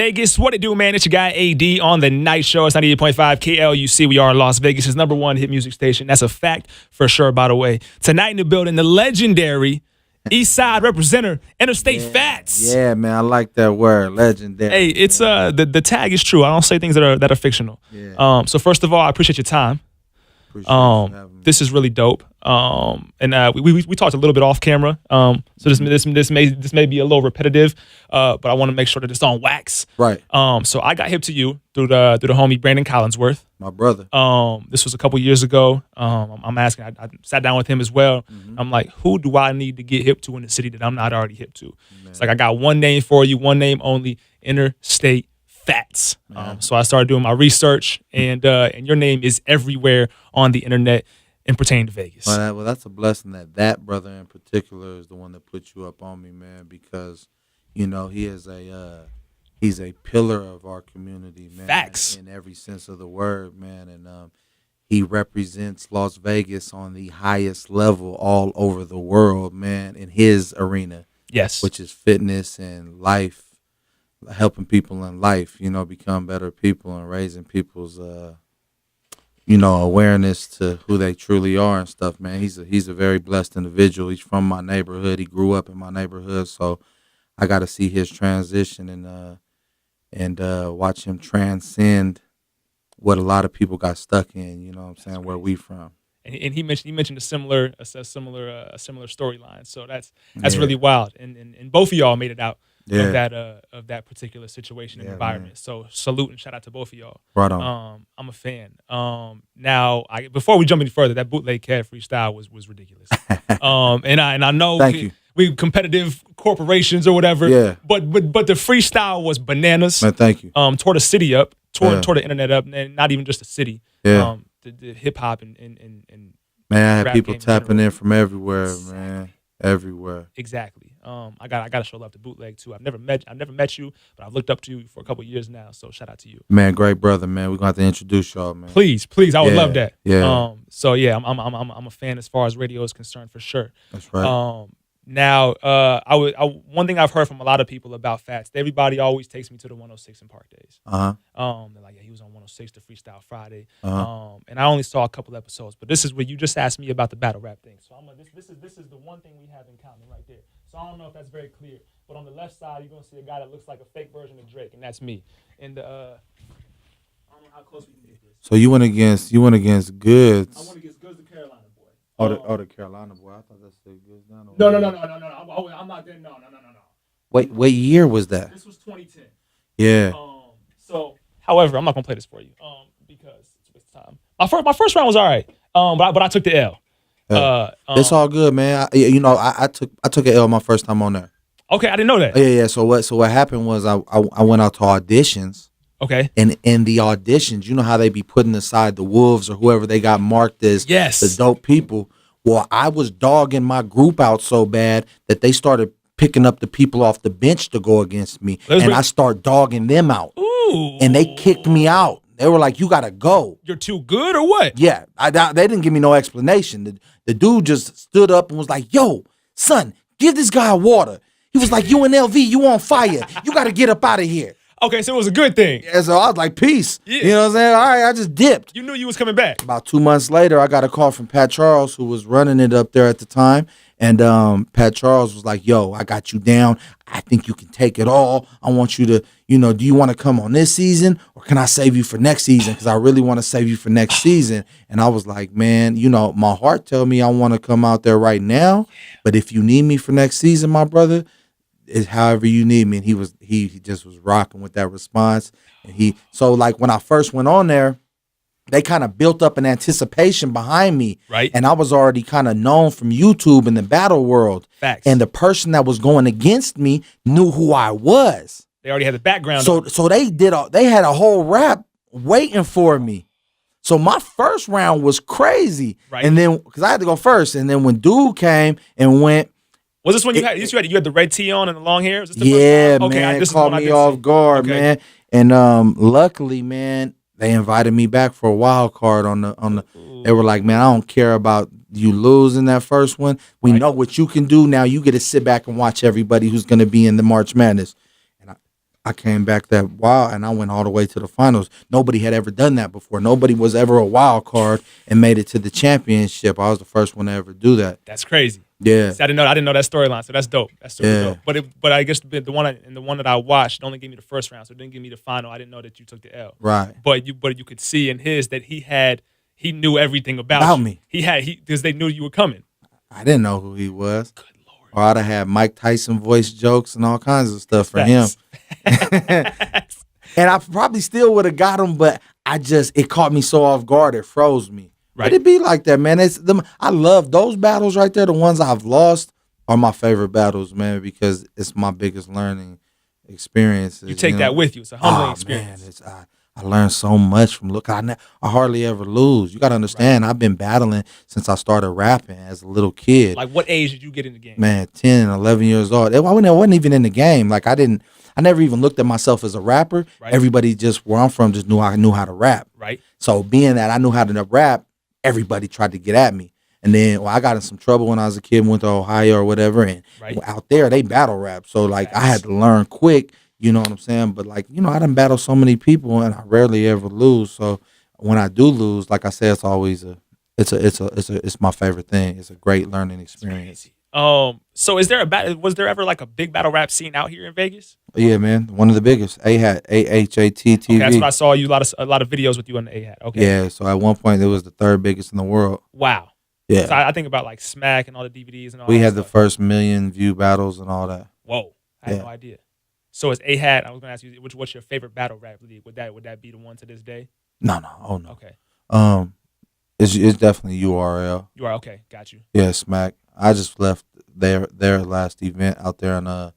Vegas. What it do, man? It's your guy AD on the night show. It's 98.5 KLUC. We are Las Vegas' #1 hit music station. That's a fact for sure, by the way. Tonight in the building, the legendary East Side representative, Interstate Fatz. Yeah, man, I like that word, legendary. Hey, it's the tag is true. I don't say things that are fictional. Yeah. So first of all, I appreciate your time. Appreciate you having me. This is really dope. And we talked a little bit off camera. So this may be a little repetitive, but I want to make sure that it's on wax. Right. So I got hip to you through the homie Brandon Collinsworth. My brother. This was a couple years ago. I'm asking. I sat down with him as well. Mm-hmm. I'm like, who do I need to get hip to in the city that I'm not already hip to? Man. It's like I got one name for you, one name only: Interstate Fatz. So I started doing my research, and your name is everywhere on the internet and pertaining to Vegas. Well, that's a blessing that brother in particular is the one that put you up on me, man, because he is he's a pillar of our community, man. Facts. In every sense of the word, man, and he represents Las Vegas on the highest level all over the world, man, in his arena. Yes. Which is fitness and life. Helping people in life, become better people and raising people's, awareness to who they truly are and stuff, man. He's a very blessed individual. He's from my neighborhood. He grew up in my neighborhood, so I got to see his transition and watch him transcend what a lot of people got stuck in. You know what I'm saying? Where we from. And he mentioned a similar storyline. So that's really wild. And both of y'all made it out. Yeah. Of that particular situation and environment. Man. So salute and shout out to both of y'all. Right on. I'm a fan. Now before we jump any further, that bootleg cat freestyle was ridiculous. And I know we competitive corporations or whatever. Yeah. But the freestyle was bananas. Man, thank you. Tore the city up, tore the internet up, and not even just the city. Yeah. The hip hop and man, I had people tapping in from everywhere, man. Everywhere. Exactly. I gotta show love to bootleg too. I've never met you, but I've looked up to you for a couple of years now. So shout out to you. Man, great brother, man. We're gonna have to introduce y'all, man. Please, I would love that. Yeah. So yeah, I'm a fan as far as radio is concerned for sure. That's right. Now, one thing I've heard from a lot of people about Fatz, everybody always takes me to the 106 in Park days. They're like, yeah, he was on 106 to Freestyle Friday. And I only saw a couple episodes, but this is where you just asked me about the battle rap thing. So this is the one thing we have in common right there. So I don't know if that's very clear, but on the left side you're gonna see a guy that looks like a fake version of Drake, and that's me. And I don't know how close we can get this. So you went against Goods. I went against Goods, the Carolina boy. The Carolina boy. I thought that's the Goods down. No. I'm not there. No. Wait, what year was that? This was 2010. Yeah. So, however, I'm not gonna play this for you, because it's a waste of time. My first round was all right, but I took the L. It's all good, man. I took an L my first time on there. Okay, I didn't know that. Yeah. So what happened was I went out to auditions. Okay. And in the auditions, you know how they be putting aside the wolves or whoever they got marked as the dope people. Well, I was dogging my group out so bad that they started picking up the people off the bench to go against me, and I start dogging them out. Ooh. And they kicked me out. They were like, "You gotta go. You're too good, or what?" Yeah, they didn't give me no explanation. The dude just stood up and was like, "Yo, son, give this guy water." He was like, "UNLV, you on fire. You got to get up out of here." Okay, so it was a good thing. Yeah, so I was like, "Peace." Yeah. You know what I'm saying? All right, I just dipped. You knew you was coming back. About 2 months later, I got a call from Pat Charles, who was running it up there at the time. And Pat Charles was like, "Yo, I got you down. I think you can take it all. I want you to, do you want to come on this season, or can I save you for next season? Because I really want to save you for next season." And I was like, "Man, my heart tell me I want to come out there right now. But if you need me for next season, my brother, it's however you need me." And he just was rocking with that response. And so like when I first went on there, they kind of built up an anticipation behind me. Right. And I was already kind of known from YouTube in the battle world. Facts. And the person that was going against me knew who I was. They already had the background. So they had a whole rap waiting for me. So my first round was crazy. Right. And then, because I had to go first. And then when dude came and went. Was this when you had the red tee on and the long hair? Was this the yeah, first man. This caught me off guard, man. And luckily, man, they invited me back for a wild card on the. They were like, "Man, I don't care about you losing that first one. We know what you can do. Now you get to sit back and watch everybody who's going to be in the March Madness." And I came back that wild, and I went all the way to the finals. Nobody had ever done that before. Nobody was ever a wild card and made it to the championship. I was the first one to ever do that. That's crazy. Yeah. See, I didn't know that storyline, so that's dope. That's super dope. But I guess the one that I watched only gave me the first round, so it didn't give me the final. I didn't know that you took the L. Right. But you could see in his that he knew everything about you. me. Because they knew you were coming. I didn't know who he was. Good Lord. Or I'd have had Mike Tyson voice jokes and all kinds of stuff for him. And I probably still would have got him, but it caught me so off guard, it froze me. Right. But it be like that, man. I love those battles right there. The ones I've lost are my favorite battles, man, because it's my biggest learning experiences. You take that with you. It's a humbling experience. Man, I learned so much from I hardly ever lose. You got to understand, I've been battling since I started rapping as a little kid. Like, what age did you get in the game? Man, 10, 11 years old. I wasn't even in the game. Like, I never even looked at myself as a rapper. Right. Everybody just where I'm from just knew I knew how to rap. Right. So being that I knew how to rap, everybody tried to get at me. And then I got in some trouble when I was a kid, went to Ohio or whatever, and out there they battle rap. So like I had to learn quick, you know what I'm saying? But like, I done battle so many people and I rarely ever lose. So when I do lose, like I said, it's always it's my favorite thing. It's a great learning experience. So was there ever like a big battle rap scene out here in Vegas? Yeah, man. One of the biggest. AHAT TV. Okay, that's what I saw you a lot of videos with you on the AHAT. Okay. Yeah, so at one point it was the third biggest in the world. Wow. Yeah. So I think about like Smack and all the DVDs and all that. We had the first million view battles and all that. Whoa. I had no idea. So it's AHAT. I was gonna ask you what's your favorite battle rap league? Would that be the one to this day? No. Oh no. Okay. It's definitely URL. You are okay, got you. Yeah, Smack. I just left their last event out there in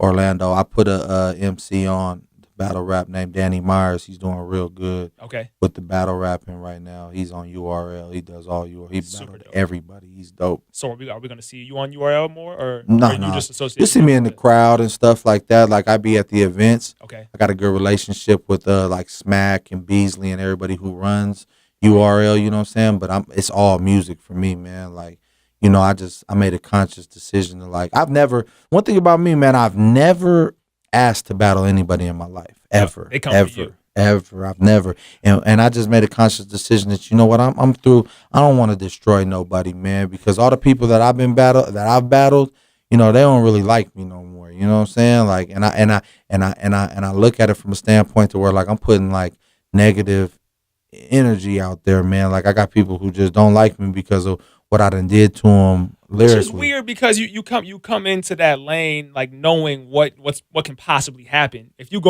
Orlando. I put a MC on the battle rap named Danny Myers. He's doing real good. Okay. With the battle rapping right now. He's on URL. He does all URL. He battled everybody. He's dope. So are we gonna see you on URL more or no. You just associate? You see me in the crowd and stuff like that. Like I be at the events. Okay. I got a good relationship with like Smack and Beasley and everybody who runs URL, you know what I'm saying? But it's all music for me, man. Like, I made a conscious decision to one thing about me, man, I've never asked to battle anybody in my life, ever, they come for you. Ever. I've never, and I just made a conscious decision that, you know what, I'm through. I don't want to destroy nobody, man, because all the people that I've battled, they don't really like me no more. You know what I'm saying? Like, and I look at it from a standpoint to where like I'm putting like negative energy out there, man. Like I got people who just don't like me because of what I done did to them lyrically. Which is weird because you come into that lane like knowing what can possibly happen. If you're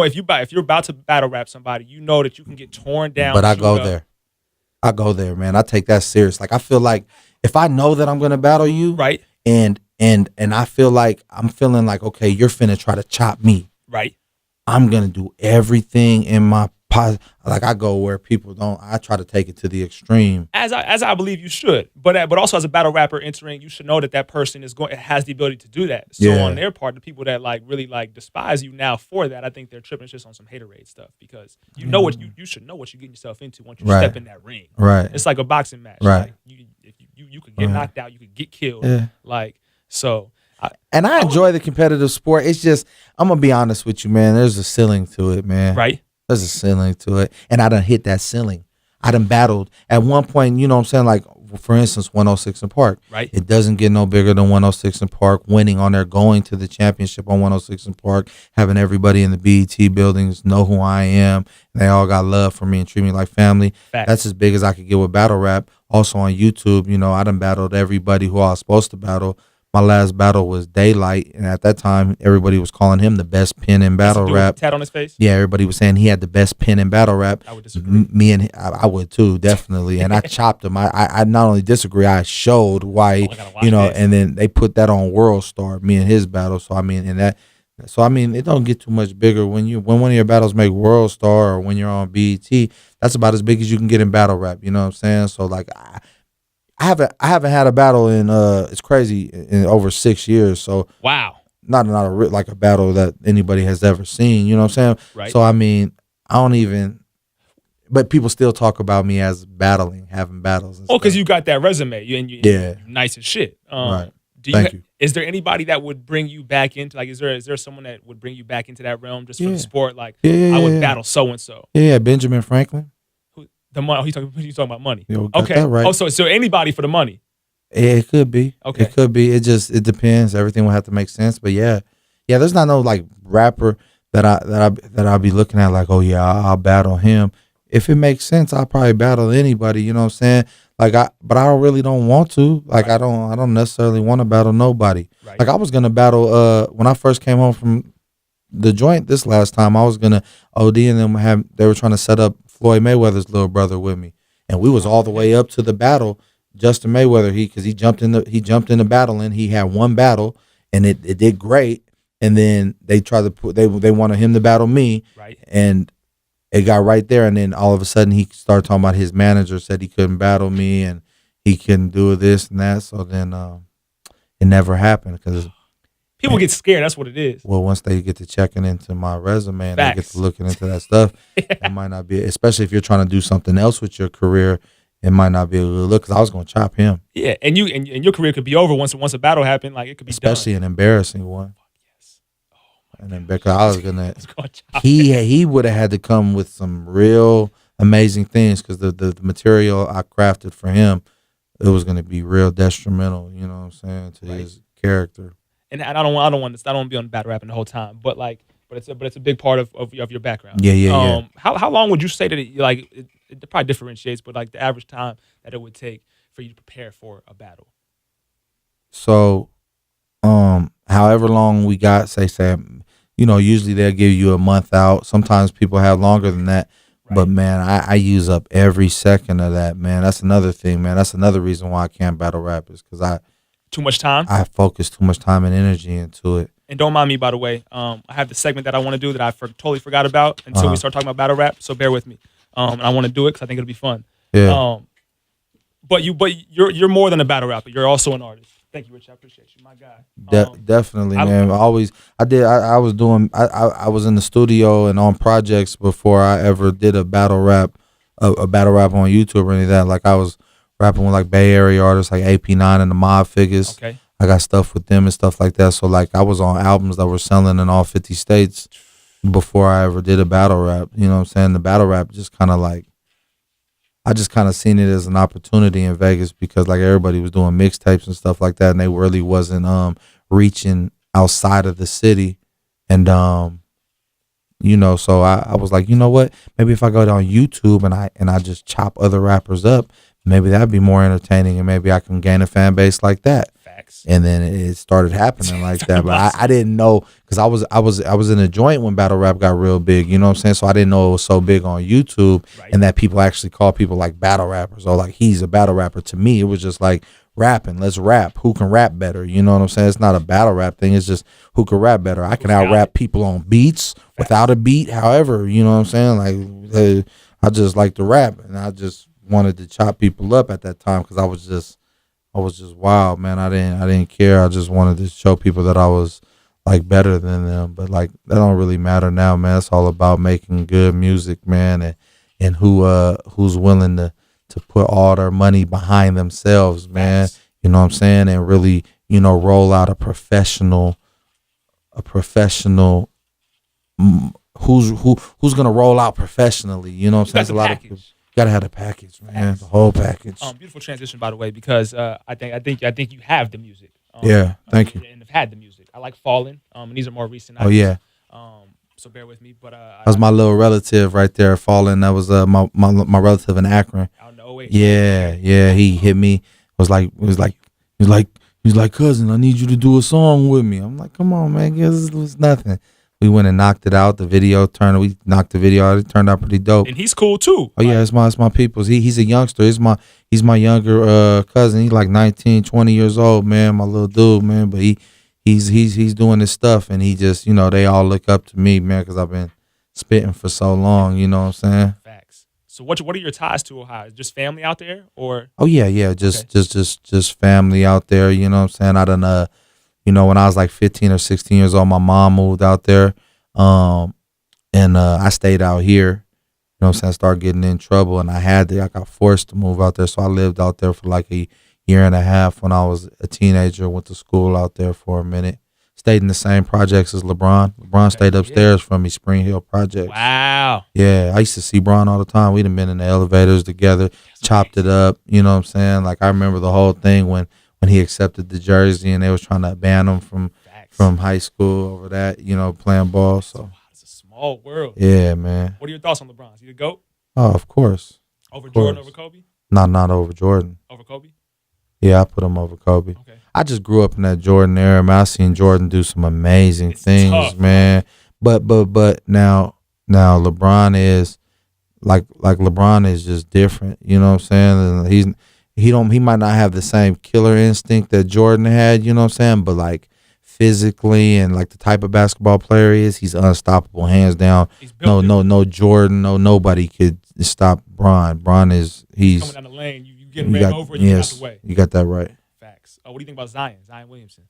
about to battle rap somebody, you know that you can get torn down. But I go there, man. I take that serious. Like I feel like if I know that I'm gonna battle you, right, and I feel like I'm feeling like, okay, you're finna try to chop me, right, I'm gonna do everything in my like I go where people don't. I try to take it to the extreme, as I believe you should. But also as a battle rapper entering, you should know that person has the ability to do that. So on their part, the people that like really like despise you now for that, I think they're tripping just on some haterade stuff because what you should know what you're getting yourself into once you step in that ring. Right, it's like a boxing match. Right, like you could get knocked out, you could get killed. Yeah. Like so. I enjoy the competitive sport. It's just I'm gonna be honest with you, man. There's a ceiling to it, man. Right. There's a ceiling to it. And I done hit that ceiling. I done battled. At one point, you know what I'm saying? Like, for instance, 106 in Park. Right. It doesn't get no bigger than 106 in Park. Winning on there, going to the championship on 106 in Park, having everybody in the BET buildings know who I am. And they all got love for me and treat me like family. Facts. That's as big as I could get with battle rap. Also on YouTube, I done battled everybody who I was supposed to battle. My last battle was Daylight, and at that time, everybody was calling him the best pen in battle rap. Tat on his face? Yeah, everybody was saying he had the best pen in battle rap. I would disagree. I would too, definitely. And I chopped him. I not only disagree, I showed why, and then they put that on World Star, me and his battle. So it don't get too much bigger when one of your battles make World Star or when you're on BET. That's about as big as you can get in battle rap. You know what I'm saying? So like I haven't had a battle in it's crazy in over 6 years. So wow, not a battle that anybody has ever seen. You know what I'm saying? Right. So I don't even. But people still talk about me as having battles. Because you got that resume, you're nice as shit. Right. Thank you. Is there anybody that would bring you back into, like, is there someone that would bring you back into that realm just for the sport? Like, I would battle so and so. Yeah, Benjamin Franklin. The money. He's talking about money. Got that right. Oh, so anybody for the money. Yeah, it could be. Okay. It could be. It depends. Everything will have to make sense. But yeah. There's not no like rapper that I'll be looking at like, oh yeah, I'll battle him. If it makes sense, I'll probably battle anybody. You know what I'm saying? Like but I really don't want to. Like I don't necessarily want to battle nobody. Right. Like I was gonna battle when I first came home from the joint this last time. I was gonna OD and then they were trying to set up Floyd Mayweather's little brother with me, and we was all the way up to the battle. Justin Mayweather, because he jumped in the battle and he had one battle and it did great, and then they tried to put they wanted him to battle me, right? And it got right there, and then all of a sudden he started talking about his manager said he couldn't battle me and he couldn't do this and that. So then it never happened because people get scared. That's what it is. Well, once they get to checking into my resume and Facts. they get to looking into that stuff, it might not be, especially if you're trying to do something else with your career, it might not be a good look because I was going to chop him. Yeah, and your career could be over once a battle happened. Like it could be especially done. An embarrassing one. Yes. And then because I was gonna, he would have had to come with some real amazing things because the material I crafted for him, it was gonna be real detrimental. You know what I'm saying, to his character. And I don't want to be on battle rapping the whole time, but it's a big part of your background. Yeah. How long would you say that it probably differentiates, but like the average time that it would take for you to prepare for a battle? So, however long we got, say, usually they'll give you a month out. Sometimes people have longer than that. Right. But man, I use up every second of that, man. That's another thing, man. That's another reason why I can't battle rap is because too much time? I focus too much time and energy into it. And don't mind me, by the way. I have the segment that I want to do that I totally forgot about until we start talking about battle rap. So bear with me. And I want to do it because I think it'll be fun. Yeah. But you're more than a battle rapper. You're also an artist. Thank you, Rich. I appreciate you, my guy. Definitely, man. I was in the studio and on projects before I ever did a battle rap on YouTube or any of that. Like I was rapping with like Bay Area artists like AP9 and the Mob Figures. Okay. I got stuff with them and stuff like that. So like I was on albums that were selling in all 50 states before I ever did a battle rap. You know what I'm saying? The battle rap just kind of like, I just kind of seen it as an opportunity in Vegas because like everybody was doing mixtapes and stuff like that, and they really wasn't reaching outside of the city. And so I was like, you know what? Maybe if I go down YouTube and I just chop other rappers up, maybe that'd be more entertaining, and maybe I can gain a fan base like that. Facts. And then it started happening like that. But I didn't know because I was in a joint when battle rap got real big. You know what I'm saying? So I didn't know it was so big on YouTube, right, and that people actually call people like battle rappers or like he's a battle rapper. To me, it was just like rapping. Let's rap. Who can rap better? You know what I'm saying? It's not a battle rap thing. It's just who can rap better. I can out rap people on beats, without a beat. However, you know what I'm saying? Like I just like to rap, and I just wanted to chop people up at that time because I was just wild, man. I didn't care. I just wanted to show people that I was like better than them. But like that don't really matter now, man. It's all about making good music, man, and who's willing to put all their money behind themselves, man. Yes. You know what I'm saying? And really, roll out a professional who's gonna roll out professionally. You know what I'm saying? There's a lot of people. Gotta have the package, man. The whole package. Beautiful transition, by the way, because I think you have the music. Yeah, thank you. And have had the music. I like Fallen, and these are more recent. Oh yeah. So bear with me, but that was my little relative right there, Fallen. That was my relative in Akron. Out in the 08. Yeah. He hit me. Was like, cousin, I need you to do a song with me. I'm like, come on, man. This was nothing. We went and knocked it out. We knocked the video out. It turned out pretty dope. And he's cool too. Oh yeah, it's my people's. He's a youngster. He's my younger cousin. He's like 19, 20 years old, man. My little dude, man. But he's doing his stuff, and he just, they all look up to me, man, because I've been spitting for so long. You know what I'm saying? Facts. So what are your ties to Ohio? Just family out there, or? Oh yeah. Just family out there. You know what I'm saying? I done when I was like 15 or 16 years old, my mom moved out there, and I stayed out here. You know what I'm saying? I started getting in trouble, and I got forced to move out there, so I lived out there for like a year and a half when I was a teenager. Went to school out there for a minute. Stayed in the same projects as LeBron. LeBron stayed upstairs from me, Spring Hill Projects. Wow. Yeah, I used to see Bron all the time. We'd have been in the elevators together, chopped it up. You know what I'm saying? Like I remember the whole thing when he accepted the jersey and they was trying to ban him from high school over that. You know, playing ball. So it's a small world. Yeah, man. What are your thoughts on LeBron? Is he the GOAT? Oh, of course. Over Jordan, over Kobe? Not over Jordan. Over Kobe? Yeah, I put him over Kobe. Okay. I just grew up in that Jordan era, man. I seen Jordan do some amazing things, tough, man. But now LeBron is like LeBron is just different. You know what I'm saying? And he might not have the same killer instinct that Jordan had. You know what I'm saying? But like physically and like the type of basketball player he is, he's unstoppable, hands down. No Jordan, nobody could stop Bron. Bron is he's coming down the lane. You getting ran over. You got the way. You got that right. What do you think about Zion Williamson?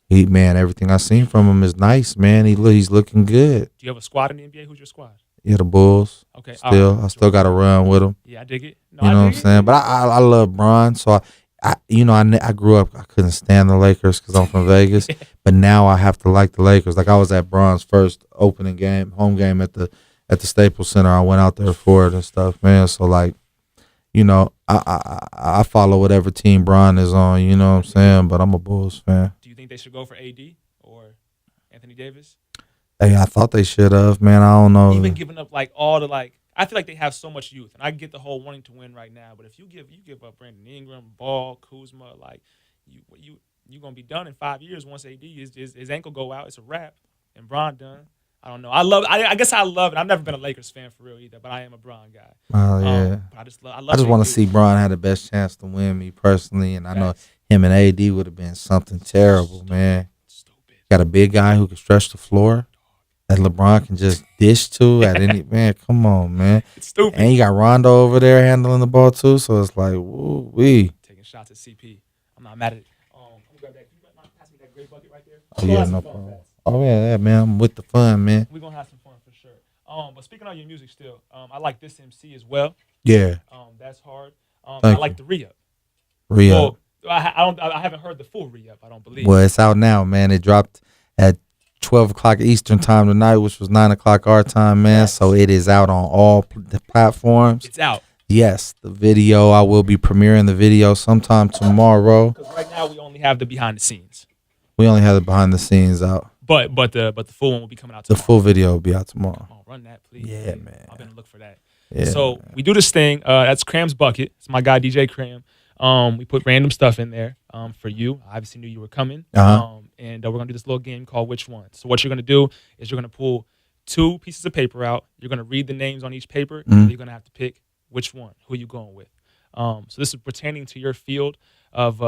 Everything I seen from him is nice, man. He's looking good. Do you have a squad in the NBA? Who's your squad? Yeah, the Bulls. Okay. I still got to run with them. Yeah, I dig it. You know what I'm saying? But I love Bron, so I grew up. I couldn't stand the Lakers because I'm from Vegas, but now I have to like the Lakers. Like I was at Bron's first home game at the Staples Center. I went out there for it and stuff, man. So like, you know, I follow whatever team Bron is on, you know what I'm saying? But I'm a Bulls fan. Do you think they should go for AD or Anthony Davis? Hey, I thought they should have, man. I don't know. Even giving up like all the I feel like they have so much youth, and I get the whole wanting to win right now. But if you give up Brandon Ingram, Ball, Kuzma, like you gonna be done in 5 years once AD his ankle go out. It's a wrap, and Bron done. I don't know. I guess I love it. I've never been a Lakers fan for real either, but I am a Bron guy. Oh yeah. I just want to see Bron have the best chance to win, me personally, and I know him and AD would have been something terrible, man. Stupid. Got a big guy who can stretch the floor that LeBron can just dish to at any man. Come on, man. It's stupid. And you got Rondo over there handling the ball too, so it's like, woo wee. Taking shots at CP. I'm not mad at it. I'm gonna grab that. Can you pass me that gray bucket right there? Oh yeah, no problem. Oh yeah, man. I'm with the fun, man. We're gonna have some fun for sure. But speaking of your music still, I like this MC as well. Yeah. That's hard. I like the re-up. Re-up. Well, I haven't heard the full re-up, I don't believe. Well, it's out now, man. It dropped at 12 o'clock Eastern time tonight, which was 9 o'clock our time, man. Yes. So it is out on all the platforms. It's out. Yes, the video. I will be premiering the video sometime tomorrow. Because right now we only have the behind the scenes. We only have the behind the scenes out. But the full one will be coming out tomorrow. The full video will be out tomorrow. Oh, run that, please. Yeah, man. I've been to look for that. Yeah, so man. we do this thing. That's Cram's Bucket. It's my guy, DJ Cram. We put random stuff in there for you. I obviously knew you were coming. And we're going to do this little game called Which One. So what you're going to do is you're going to pull 2 pieces of paper out. You're going to read the names on each paper. And you're going to have to pick which one. Who are you going with? So this is pertaining to your field of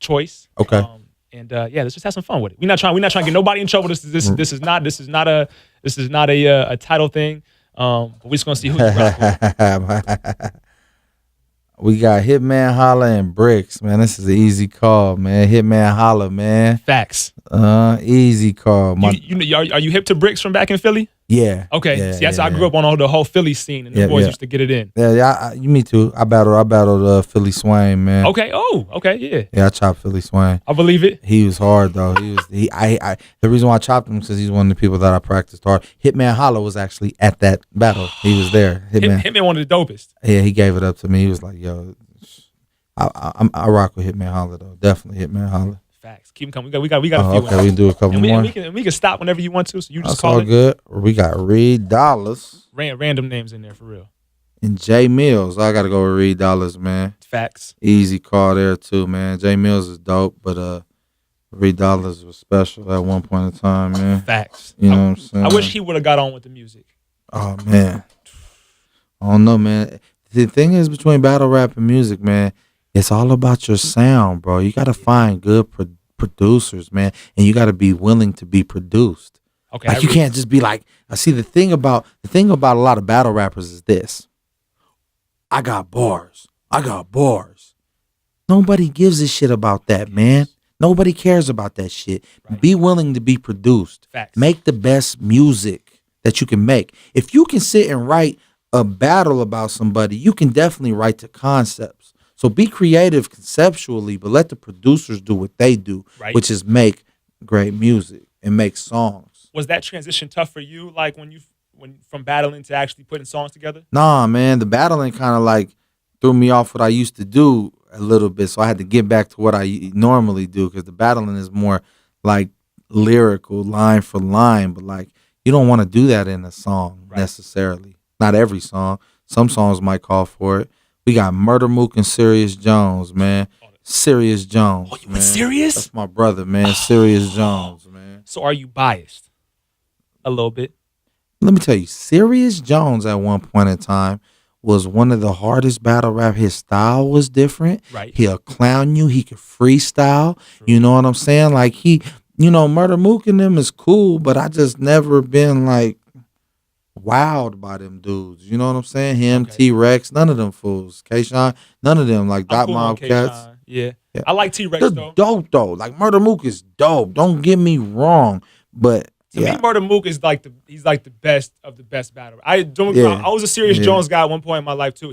choice. Okay. Let's just have some fun with it. We're not trying to get nobody in trouble. This is not a title thing. But we're just gonna see who's right. We got Hitman Holla and Bricks, man. This is an easy call, man. Hitman Holla, man. Facts. Easy call. Are you hip to Bricks from back in Philly? Yeah. Okay. Yeah, I grew up on the whole Philly scene, and the boys used to get it in. Yeah. Me too. I battled Philly Swain, man. Okay. Oh. Okay. Yeah. Yeah, I chopped Philly Swain. I believe it. He was hard though. The reason why I chopped him is because he's one of the people that I practiced hard. Hitman Holla was actually at that battle. He was there. Hitman one of the dopest. Yeah, he gave it up to me. He was like, "Yo, I rock with Hitman Holla though. Definitely Hitman Holla." Facts. Keep them coming. We got a few. Okay, we can do a couple more. We can stop whenever you want to. So you just That's call all it. Good. We got Reed Dollars. Random names in there for real. And Jay Mills. I gotta go with Reed Dollars, man. Facts. Easy call there too, man. Jay Mills is dope, but Reed Dollars was special at one point in time, man. Facts. You know what I'm saying? I wish he would have got on with the music. Oh man. I don't know, man. The thing is between battle rap and music, man, it's all about your sound, bro. You gotta find good producers, man, and you gotta be willing to be produced. Okay. Like you can't just be like, I see the thing about a lot of battle rappers is this. I got bars. Nobody gives a shit about that, man. Nobody cares about that shit. Right. Be willing to be produced. Facts. Make the best music that you can make. If you can sit and write a battle about somebody, you can definitely write the concepts. So be creative conceptually, but let the producers do what they do, Right. which is make great music and make songs. Was that transition tough for you? Like when from battling to actually putting songs together? Nah, man, the battling kind of like threw me off what I used to do a little bit. So I had to get back to what I normally do, because the battling is more like lyrical, line for line. But like, you don't want to do that in a song necessarily. Not every song. Some songs might call for it. We got Murder Mook and Sirius Jones, man. Sirius Jones. Oh, you went Sirius? That's my brother, man. Sirius Jones, man. So are you biased? A little bit. Let me tell you, Sirius Jones at one point in time was one of the hardest battle rap. His style was different. Right. He'll clown you. He could freestyle. True. You know what I'm saying? Like Murder Mook and them is cool, but I just never been like wowed by them dudes. You know what I'm saying? Him, Okay. T-Rex, none of them fools. K-Shine, none of them. Like Dot Cool Mob Cats. Yeah. I like T-Rex They're though. dope though. Like Murder Mook is dope. Don't get me wrong, but To me, Murder Mook is he's like the best of the best battle. I was a Sirius Jones guy at one point in my life too.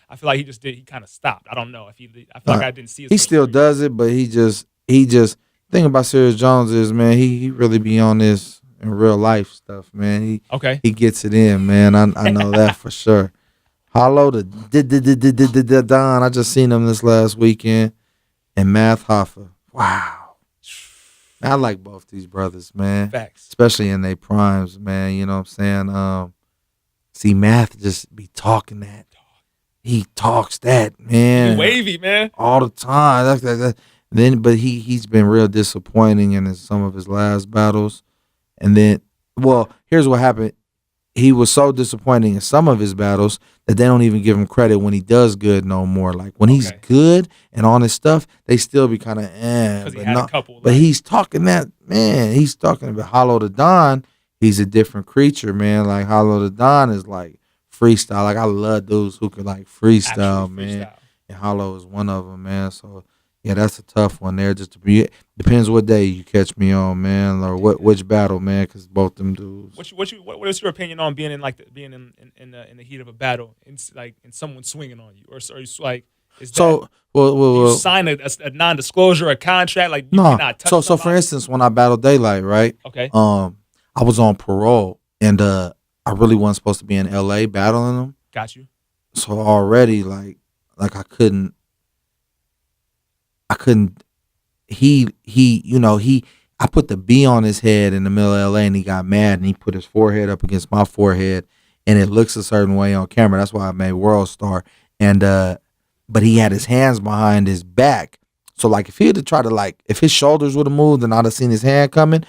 I feel like he kind of stopped. I don't know if I feel like I didn't see his. He still does it, but he just thing about Sirius Jones is, man, he really be on this in real life stuff, man. He gets it in, man. I know that for sure. Hollow the Don. I just seen him this last weekend, and Math Hoffa. Wow. I like both these brothers, man. Facts. Especially in their primes, man. You know what I'm saying? See, Math just be talking that. He talks that, man. He wavy, man. All the time. But he's been real disappointing in some of his last battles. And then, well, here's what happened. He was so disappointing in some of his battles that they don't even give him credit when he does good no more. Like when he's good and on his stuff, they still be kind of Because he had a couple. But he's talking that, man. He's talking about Hollow the Don. He's a different creature, man. Like Hollow the Don is like freestyle. Like I love dudes who can like freestyle, man. And Hollow is one of them, man. So yeah, that's a tough one there. Just to be, depends what day you catch me on, man, or which battle, man. Because both them dudes. What is your opinion on being in the heat of a battle, and someone swinging on you, or you like? You sign a non-disclosure, a contract, like you cannot touch. So for instance, when I battled Daylight, right? Okay. I was on parole, and I really wasn't supposed to be in L.A. battling them. Got you. So already, like I couldn't. I put the B on his head in the middle of LA, and he got mad, and he put his forehead up against my forehead, and it looks a certain way on camera. That's why I made World Star. And but he had his hands behind his back. So like if he had to try to if his shoulders would have moved and I'd have seen his hand coming,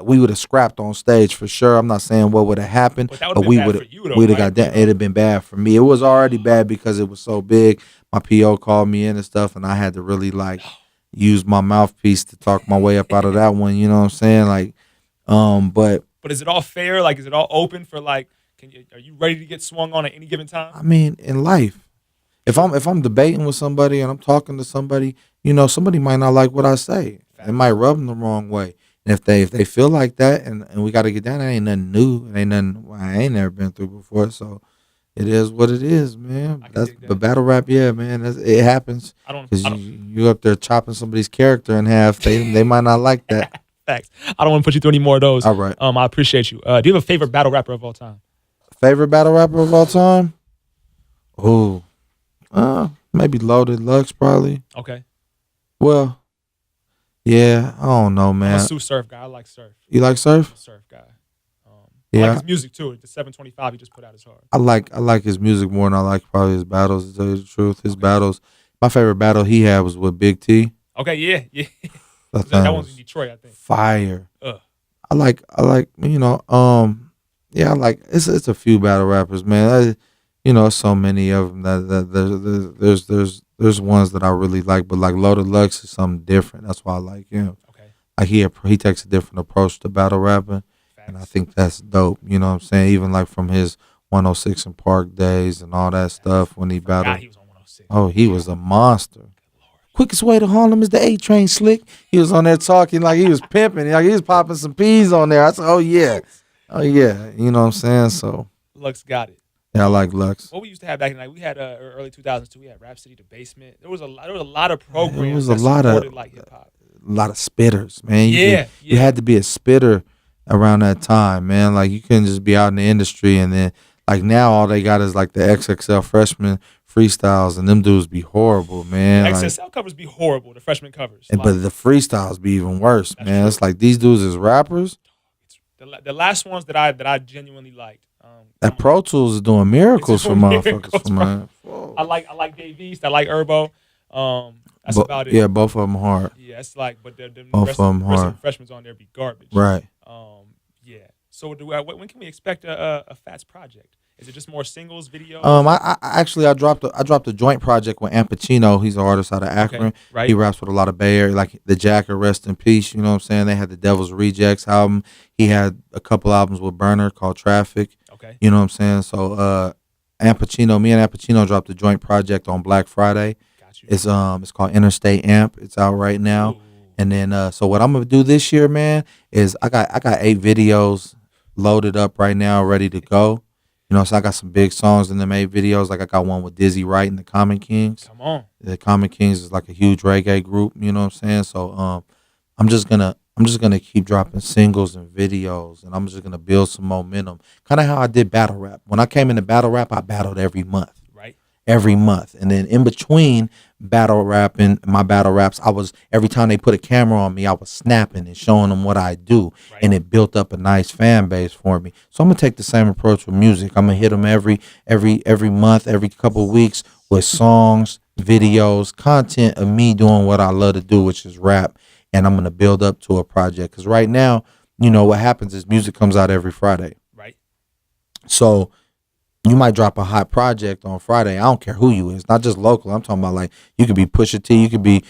we would have scrapped on stage for sure. I'm not saying what would have happened, but we'd have got that. It'd have been bad for me. It was already bad because it was so big. My PO called me in and stuff, and I had to really use my mouthpiece to talk my way up out of that one. You know what I'm saying? But is it all fair? Like, is it all open for are you ready to get swung on at any given time? I mean, in life, if I'm debating with somebody and I'm talking to somebody, somebody might not like what I say. It might rub them the wrong way. And if they feel like that, and we got to get down, that ain't nothing new. It ain't nothing I ain't never been through before. So it is what it is, man. But battle rap, yeah, man, it happens. Because you up there chopping somebody's character in half. They might not like that. Facts. I don't want to put you through any more of those. All right. I appreciate you. Do you have a favorite battle rapper of all time? Favorite battle rapper of all time? Oh, maybe Loaded Lux, probably. Okay. Well, yeah, I don't know, man. I'm a Surf guy. I like Surf. You like Surf? I'm a Surf guy. Yeah. I like his music too. The 725 he just put out is hard. I like his music more than I like probably his battles, to tell you the truth. His battles. My favorite battle he had was with Big T. Okay, yeah. That one's in Detroit, I think. Fire. I like yeah, I like it's a few battle rappers, man. So many of them that there's ones that I really like, but like Loaded Lux is something different. That's why I like him. Okay. Like he takes a different approach to battle rapping. And I think that's dope. You know what I'm saying? Even like from his 106 and Park days and all that stuff when he battled. He was on 106. Oh, he was a monster. Quickest way to Harlem is the A Train Slick. He was on there talking like he was pimping. Like he was popping some peas on there. I said, oh, yeah. You know what I'm saying? So Lux got it. Yeah, I like Lux. What we used to have back in the night, we had early 2000s too. We had Rhapsody, The Basement. There was a lot of It programs was a that supported like hip hop. lot of spitters, man. Yeah. You had to be a spitter around that time, man. Like you couldn't just be out in the industry and then like now all they got is like the XXL freshman freestyles and them dudes be horrible, man. Like, XSL covers be horrible. The freshman covers, but the freestyles be even worse, man. true. It's like these dudes is rappers. The last ones that I genuinely liked. That Pro Tools is doing miracles for motherfuckers, man. I like Dave East. I like Herbo. That's about it. Yeah, both of them hard. Yeah, it's like, but the both of them hard. Freshmen on there be garbage. Right. Yeah. So when can we expect a Fatz project? Is it just more singles, videos? I actually dropped a joint project with Amp. He's an artist out of Akron. Okay, right. He raps with a lot of Bay Area, like the Jacker, rest in peace. You know what I'm saying? They had the Devil's Rejects album. He had a couple albums with Burner called Traffic. Okay. You know what I'm saying? So me and Ampachino dropped a joint project on Black Friday. Got you. It's called Interstate Amp. It's out right now. Ooh. And then so what I'm gonna do this year, man, is I got 8 videos loaded up right now, ready to go. You know, so I got some big songs in them 8 videos. Like I got one with Dizzy Wright and the Common Kings. Come on. The Common Kings is like a huge reggae group, you know what I'm saying? So I'm just gonna keep dropping singles and videos, and I'm just gonna build some momentum. Kind of how I did battle rap. When I came into battle rap, I battled every month. Right. Every month. And then in between battle rapping, my battle raps, every time they put a camera on me, I was snapping and showing them what I do. Right. And it built up a nice fan base for me. So I'm gonna take the same approach with music. I'm gonna hit them every month, every couple of weeks with songs, videos, content of me doing what I love to do, which is rap. And I'm gonna build up to a project. Because right now, you know, what happens is music comes out every Friday. Right. So you might drop a hot project on Friday. I don't care who you is, not just local. I'm talking about like you could be Pusha T, you could be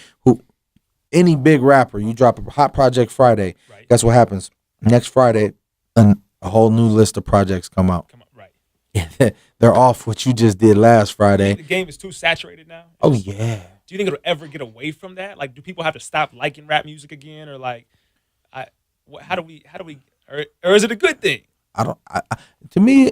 any big rapper. You drop a hot project Friday. Right. Guess what happens? Next Friday, a whole new list of projects come out. Right. They're off what you just did last Friday. The game is too saturated now. Oh yeah. Do you think it'll ever get away from that? Like, do people have to stop liking rap music again, or like, how do we, or is it a good thing? To me,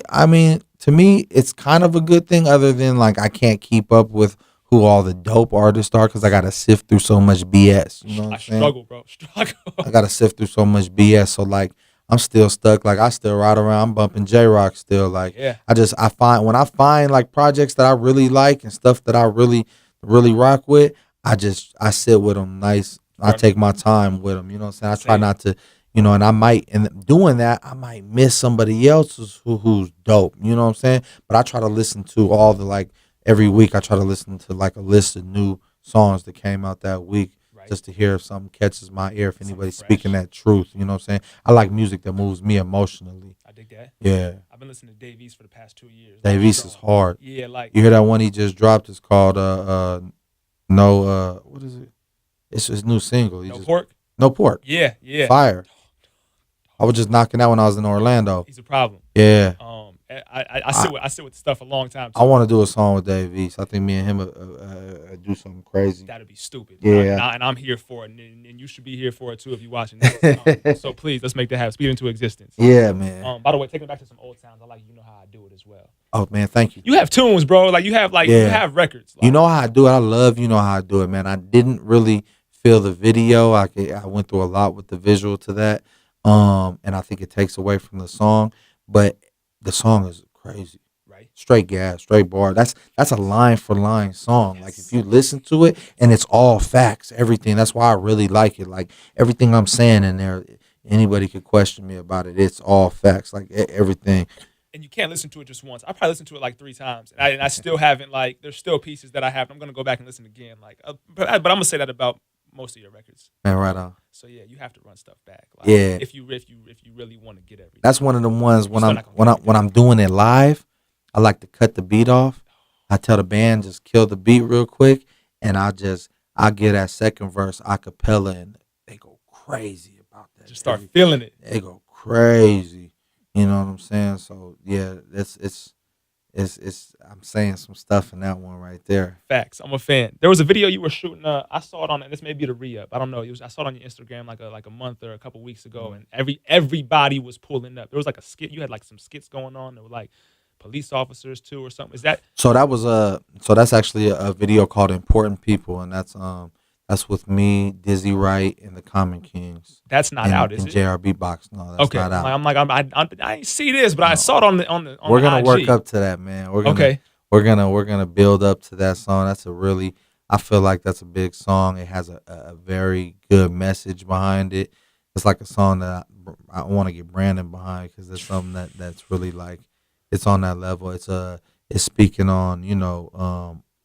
it's kind of a good thing, other than like I can't keep up with who all the dope artists are because I got to sift through so much BS. You know what I'm saying? Struggle, bro. Struggle. I got to sift through so much BS. So like, I'm still stuck. Like I still ride around, I'm bumping J-Rock still. Like, yeah. When I find like projects that I really like and stuff that I really rock with, I sit with them nice. I take my time with them. You know what I'm saying? I try not to, you know, and I might, and doing that, I might miss somebody else's who's dope. You know what I'm saying? But I try to listen to all the, like, every week I try to listen to like a list of new songs that came out that week, right, just to hear if something catches my ear, if anybody's speaking that truth. You know what I'm saying? I like music that moves me emotionally. I dig that. Yeah. I've been listening to Dave East for the past 2 years. Dave East is hard. Yeah, like. You hear that one he just dropped? It's called, what is it? It's his new single. Pork? No Pork. Yeah. Fire. I was just knocking that when I was in Orlando. He's a problem. Yeah. I sit with stuff a long time. I want to do a song with Dave East. I think me and him do something crazy. That'd be stupid. Yeah. And I'm here for it, and you should be here for it too if you're watching this. So please, let's make that happen. Speed it into existence. Yeah, man. By the way, taking it back to some old sounds, I like you know how I do it as well. Oh man, thank you. You have tunes, bro. Like you have you have records. Like, you know how I do it. I love you know how I do it, man. I didn't really feel the video. I went through a lot with the visual to that. And I think it takes away from the song, but the song is crazy. Right. Straight gas, straight bar. That's a line for line song. Yes. Like if you listen to it and it's all facts, everything. That's why I really like it. Like everything I'm saying in there, anybody could question me about it. It's all facts, like everything. And you can't listen to it just once. I probably listened to it like 3 times, and I still haven't, like, there's still pieces that I have. I'm gonna go back and listen again. Like, but I'm gonna say that about most of your records. Man, right on. So yeah, you have to run stuff back. Like, yeah. If you really want to get everything. That's one of the ones when I'm doing it live, I like to cut the beat off. I tell the band just kill the beat real quick, and I get that second verse a cappella, and they go crazy about that. Just start feeling it. They go crazy. You know what I'm saying? So yeah, it's I'm saying some stuff in that one right there. Facts. I'm a fan. There was a video you were shooting. I saw it on. This may be the re-up. I don't know. I saw it on your Instagram like a month or a couple weeks ago, and everybody was pulling up. There was like a skit. You had like some skits going on that were like police officers too, or something. Is that So that was so that's actually a video called "Important People," and that's with me, Dizzy Wright, and the Common Kings. that's not out, is and it? JR Beatbox. No, that's Okay, not out. I ain't see this, but I saw it on the We're gonna IG. work up to that, man. Okay. We're gonna build up to that song. That's a really, I feel like that's a big song. It has a very good message behind it. It's like a song that I want to get Brandon behind because it's something that's really like, it's on that level. It's speaking on,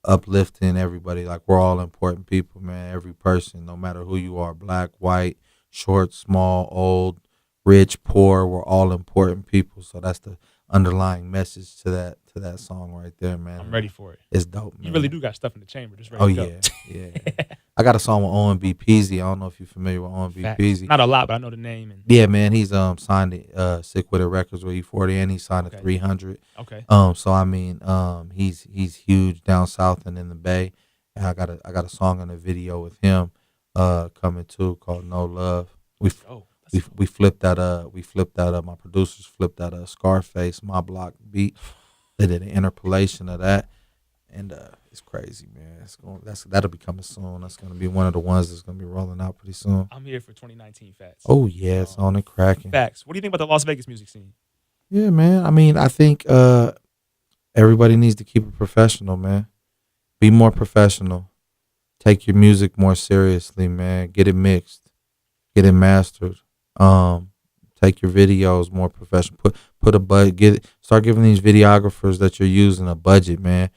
uplifting everybody. Like, we're all important people, man. Every person, no matter who you are, black, white, short, small, old, rich, poor, we're all important people. So that's the underlying message to that song right there, man. I'm ready for it. It's dope, man. You really do got stuff in the chamber, just ready to go. Yeah. I got a song with OMB Peasy. I don't know if you're familiar with OMB Peasy. Not a lot, but I know the name. And yeah, man, he's signed to Sick With It Records with E40, and he signed to 300. Okay. So I mean, he's huge down south and in the Bay. And I got a song and a video with him coming too called No Love. We flipped that my producers flipped that Scarface My Block beat. They did an interpolation of that, and it's crazy, man. That'll be coming soon. That's gonna be one of the ones that's gonna be rolling out pretty soon. I'm here for 2019 Fatz. Oh yeah, it's on and cracking. Facts. What do you think about the Las Vegas music scene? Yeah, man. I mean, I think everybody needs to keep it professional, man. Be more professional. Take your music more seriously, man. Get it mixed. Get it mastered. Take your videos more professional. Put a budget. Start giving these videographers that you're using a budget, man.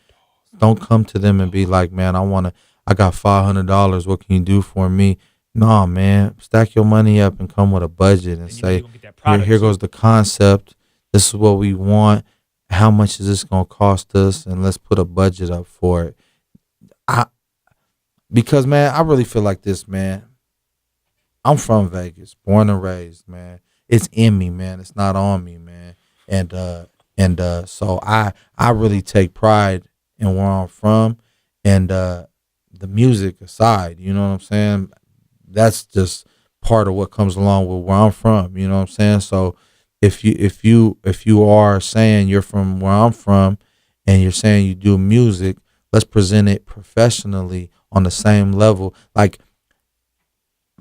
Don't come to them and be like, man, I got $500. What can you do for me? No, man. Stack your money up and come with a budget and say, here goes the concept. This is what we want. How much is this gonna cost us? And let's put a budget up for it. Because man, I really feel like this, man. I'm from Vegas, born and raised, man. It's in me, man. It's not on me, man. And so I really take pride in where I'm from, and the music aside, you know what I'm saying? That's just part of what comes along with where I'm from, you know what I'm saying? So if you are saying you're from where I'm from and you're saying you do music, let's present it professionally on the same level. Like,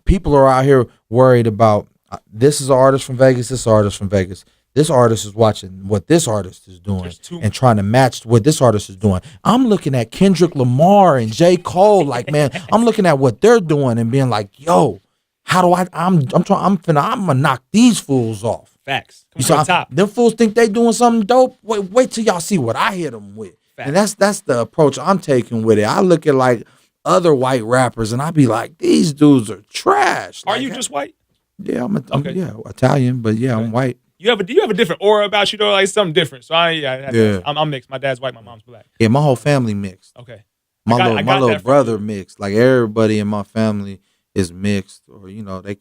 people are out here worried about this is an artist from Vegas, this artist from Vegas. This artist is watching what this artist is doing and trying to match what this artist is doing. I'm looking at Kendrick Lamar and J. Cole, like, man, I'm looking at what they're doing and being like, yo, how do I'm gonna knock these fools off. Facts. You saw top. Them fools think they doing something dope. Wait till y'all see what I hit them with. Facts. And that's the approach I'm taking with it. I look at like other white rappers and I be like, these dudes are trash. Are like, you just white? Yeah, I'm Italian, but yeah, okay. I'm white. Do you have a different aura about you though, like something different? So I'm mixed. My dad's white, my mom's black. Yeah, my whole family mixed. Okay. My little brother mixed. Like, everybody in my family is mixed, or they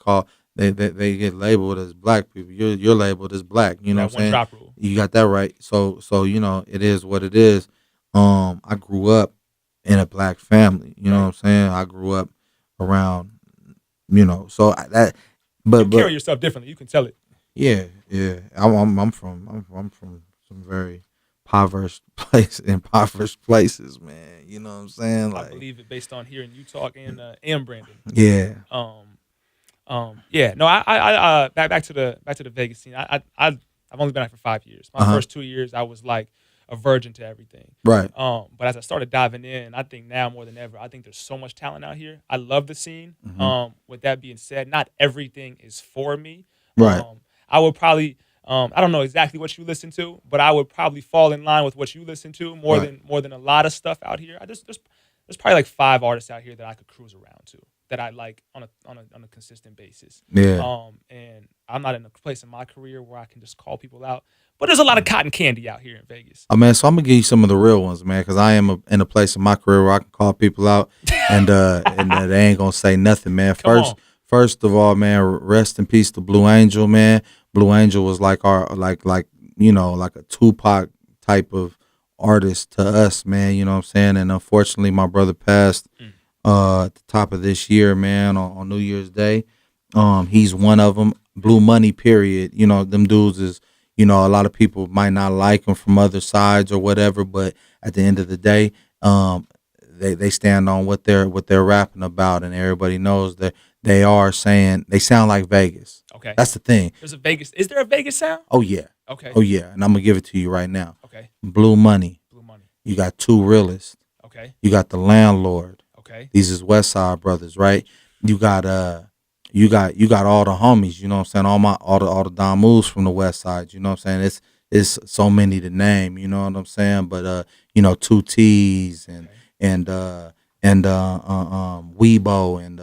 get labeled as black people. You're labeled as black. You know what I'm saying? Drop rule. You got that right. So it is what it is. I grew up in a black family. You know what I'm saying? I grew up around, so that. But you carry yourself differently. You can tell it. Yeah. I'm from some very impoverished places, man. You know what I'm saying? Like, I believe it based on hearing you talk and Brandon. Yeah. Yeah. No, I back to the Vegas scene. I've only been out for 5 years. My first 2 years, I was like a virgin to everything. Right. But as I started diving in, I think now more than ever, I think there's so much talent out here. I love the scene. With that being said, not everything is for me. Right. I would probably, I don't know exactly what you listen to, but I would probably fall in line with what you listen to more than a lot of stuff out here. There's probably like 5 artists out here that I could cruise around to that I like on a consistent basis. Yeah. And I'm not in a place in my career where I can just call people out. But there's a lot of cotton candy out here in Vegas. Oh man, so I'm gonna give you some of the real ones, man, because I am in a place in my career where I can call people out, and they ain't gonna say nothing, man. First of all, man, rest in peace to Blue Angel, man. Blue Angel was like like a Tupac type of artist to us, man. You know what I'm saying? And unfortunately, my brother passed at the top of this year, man, on New Year's Day. He's one of them. Blue Money, period. Them dudes is, You know, a lot of people might not like them from other sides or whatever, but at the end of the day, they stand on what they're rapping about, and everybody knows that they are saying they sound like Vegas. Okay, that's the thing. There's a Vegas. Is there a Vegas sound? Oh yeah. Okay. Oh yeah, and I'm gonna give it to you right now. Okay. Blue Money. Blue Money. You got Two Realists. Okay. You got The Landlord. Okay. These is West Side Brothers, right? You got you got all the homies, you know what I'm saying? All the Don Moves from the West Side, you know what I'm saying? It's so many to name, you know what I'm saying? But you know, Two T's and Weibo and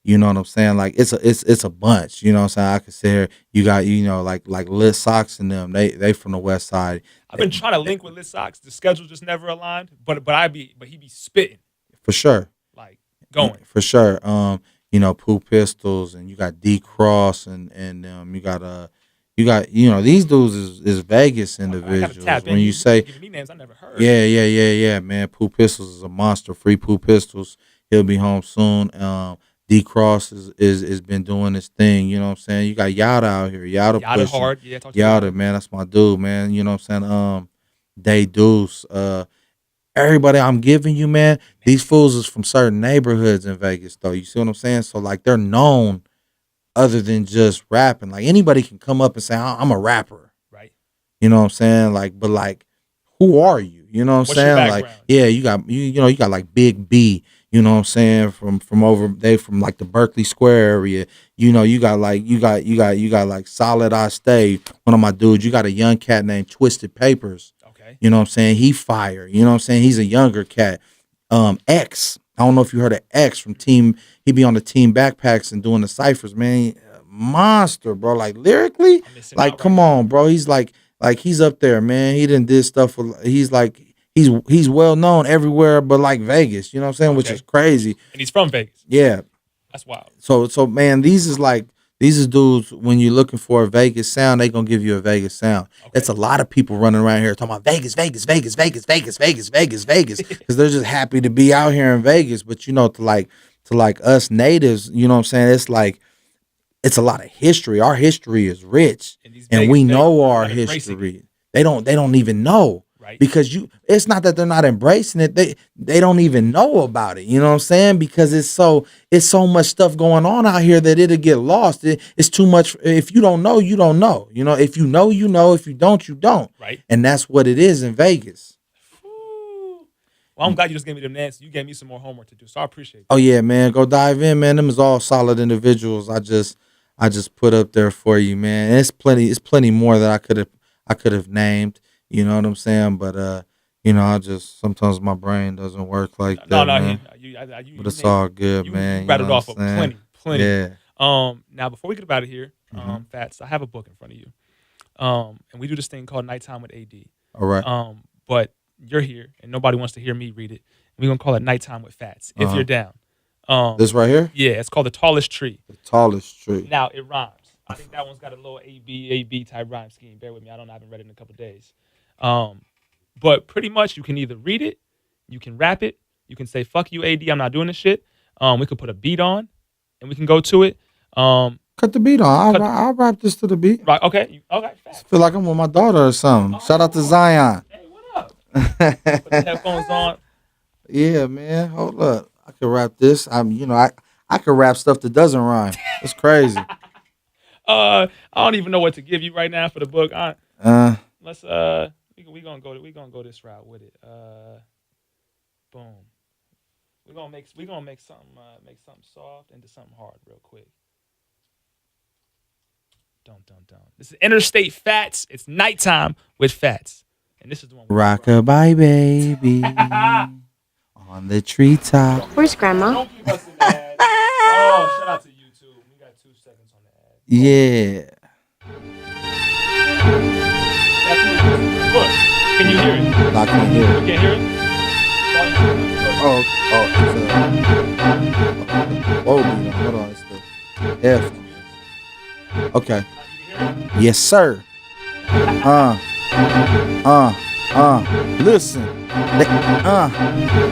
you know what I'm saying? Like it's a bunch, you know what I'm saying? I could say here, you got, you know, like Lit Sox and them, they from the West Side. I've been trying to link with Lit Sox. The schedule just never aligned. But he be spitting. For sure. Like going. For sure. You know, Pooh Pistols, and you got D Cross, and you got you know, these dudes is Vegas individuals. When you say giving me names I never heard. Yeah, man. Pooh Pistols is a monster. Free Pooh Pistols. He'll be home soon. D Cross is been doing this thing, you know what I'm saying? You got Yada out here. Yada hard. Yeah, Yada, man, that's my dude, man. You know what I'm saying? Day Deuce, everybody I'm giving you, man, these fools is from certain neighborhoods in Vegas, though. You see what I'm saying? So, like, they're known other than just rapping. Like, anybody can come up and say, I'm a rapper. Right. You know what I'm saying? Like, but, like, who are you? You know what I'm saying? Like, yeah, you got, you know, you got, like, Big B, you know what I'm saying? From like, the Berkeley Square area. You know, you got, like, like, Solid I Stay, one of my dudes. You got a young cat named Twisted Papers. You know what I'm saying? He fire. You know what I'm saying? He's a younger cat. X. I don't know if you heard of X from Team. He be on the Team Backpacks and doing the ciphers, man. Monster, bro. Like lyrically, like come on, bro. He's like he's up there, man. He done did stuff for. He's like he's well known everywhere, but like Vegas. You know what I'm saying? Which is crazy. And he's from Vegas. Yeah, that's wild. So man, these is dudes, when you're looking for a Vegas sound, they gonna give you a Vegas sound. Okay. It's a lot of people running around here talking about Vegas, because they're just happy to be out here in Vegas. But you know, to like us natives, you know what I'm saying? It's like it's a lot of history. Our history is rich, and we know our history. They don't even know. Right. Because it's not that they're not embracing it. They don't even know about it. You know what I'm saying? Because it's so much stuff going on out here that it'll get lost. It's too much. If you don't know, you don't know. You know, if you know, you know. If you don't, you don't. Right. And that's what it is in Vegas. Ooh. Well, I'm glad you just gave me them answers. You gave me some more homework to do, so I appreciate it. Oh yeah, man. Go dive in, man. Them is all solid individuals. I just put up there for you, man. And it's plenty more that I could have named. You know what I'm saying? But you know, sometimes my brain doesn't work like that. Man. But it's all good, man. You rattled off plenty. Yeah. Now before we get out of here, Fatz, I have a book in front of you. And we do this thing called Nighttime with AD. All right. But you're here and nobody wants to hear me read it. We're gonna call it Nighttime with Fatz, if you're down. This right here? Yeah, it's called The Tallest Tree. The Tallest Tree. Now it rhymes. I think that one's got a little AB type rhyme scheme. Bear with me. I haven't read it in a couple of days. But pretty much you can either read it, you can rap it, you can say, fuck you, AD, I'm not doing this shit. We could put a beat on and we can go to it. Cut the beat on. I'll rap this to the beat. Right, okay. Okay. I feel like I'm with my daughter or something. Shout out to Zion. Hey, what up? Put the headphones on. Yeah, man. Hold up. I could rap this. I could rap stuff that doesn't rhyme. It's crazy. I don't even know what to give you right now for the book. Let's we gonna go this route with it. Boom. We're gonna make something soft into something hard real quick. Don't. This is Interstate Fatz. It's Nighttime with Fatz, and this is the one. Rockabye baby on the treetop. Where's Grandma? Don't keep us in the ad. Oh, shout out to YouTube. We got 2 seconds on the ad. Yeah. Look, can you hear it? I can hear it. You can't hear it? Hold on, it's the F. Okay. Yes, sir. Listen.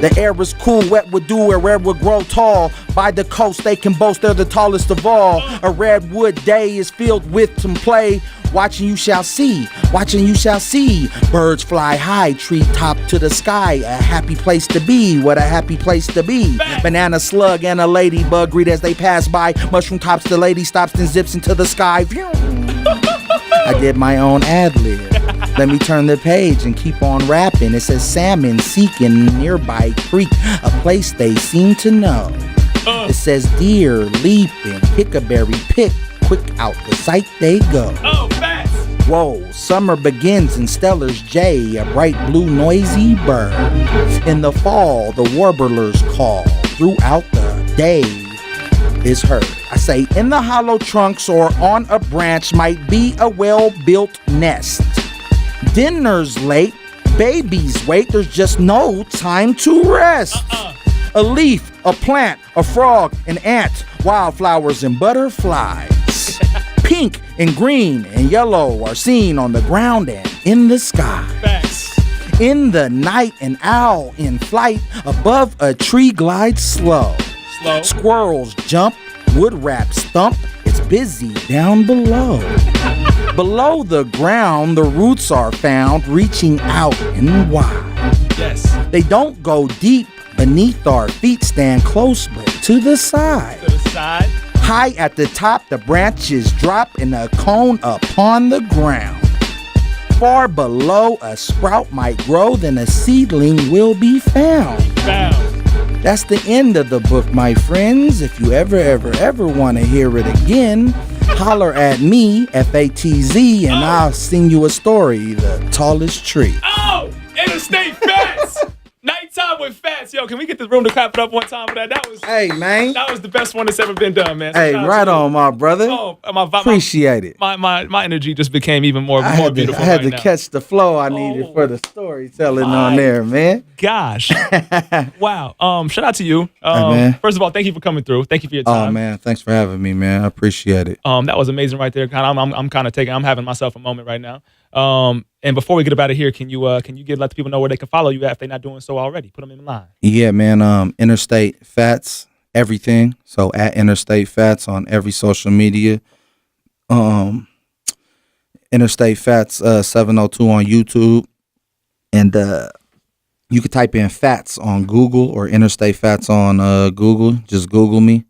The air is cool, wet with dew, where red would grow tall. By the coast, they can boast they're the tallest of all. A redwood day is filled with some play. Watching you shall see, watching you shall see. Birds fly high, treetop to the sky. A happy place to be, what a happy place to be. Banana slug and a ladybug greet as they pass by. Mushroom tops, the lady stops and zips into the sky. I did my own ad-lib. Let me turn the page and keep on rapping. It says salmon seeking nearby creek, a place they seem to know. It says deer leaping, pick-a-berry pick, quick out the sight they go. Oh, fast! Whoa, summer begins in Stellar's jay, a bright blue noisy bird. In the fall, the warblers call. Throughout the day is heard. I say in the hollow trunks or on a branch might be a well-built nest. Dinner's late, babies wait, there's just no time to rest. A leaf, a plant, a frog, an ant, wildflowers and butterflies. Pink and green and yellow are seen on the ground and in the sky. Facts. In the night, an owl in flight above a tree glides slow. Squirrels jump, wood rats thump, it's busy down below. Below the ground, the roots are found reaching out and wide. Yes. They don't go deep beneath our feet, stand close but to the side. To the side. High at the top, the branches drop in a cone upon the ground. Far below, a sprout might grow, then a seedling will be found. That's the end of the book, my friends. If you ever want to hear it again, holler at me, Fatz, and I'll sing you a story, The Tallest Tree. Oh, Interstate Fatz. Nighttime with Fatz. Yo, can we get this room to clap it up one time for that? Hey, man. That was the best one that's ever been done, man. So hey, right on, my brother. Appreciate it. My energy just became even more beautiful. I had to catch the flow I needed for the storytelling on there, man. Gosh. Wow. Shout out to you. Man. First of all, thank you for coming through. Thank you for your time. Oh, man. Thanks for having me, man. I appreciate it. That was amazing right there. I'm having myself a moment right now. And before we get about it here, can you let the people know where they can follow you at if they're not doing so already? Put them in line. Yeah, man. Interstate Fatz, everything. So at Interstate Fatz on every social media. Interstate Fatz 702 on YouTube. And you could type in Fatz on Google or Interstate Fatz on Google. Just Google me.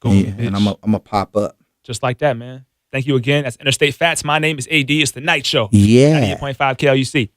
And I'm gonna pop up. Just like that, man. Thank you again. That's Interstate Fatz. My name is AD. It's the Night Show. Yeah. 98.5 KLUC.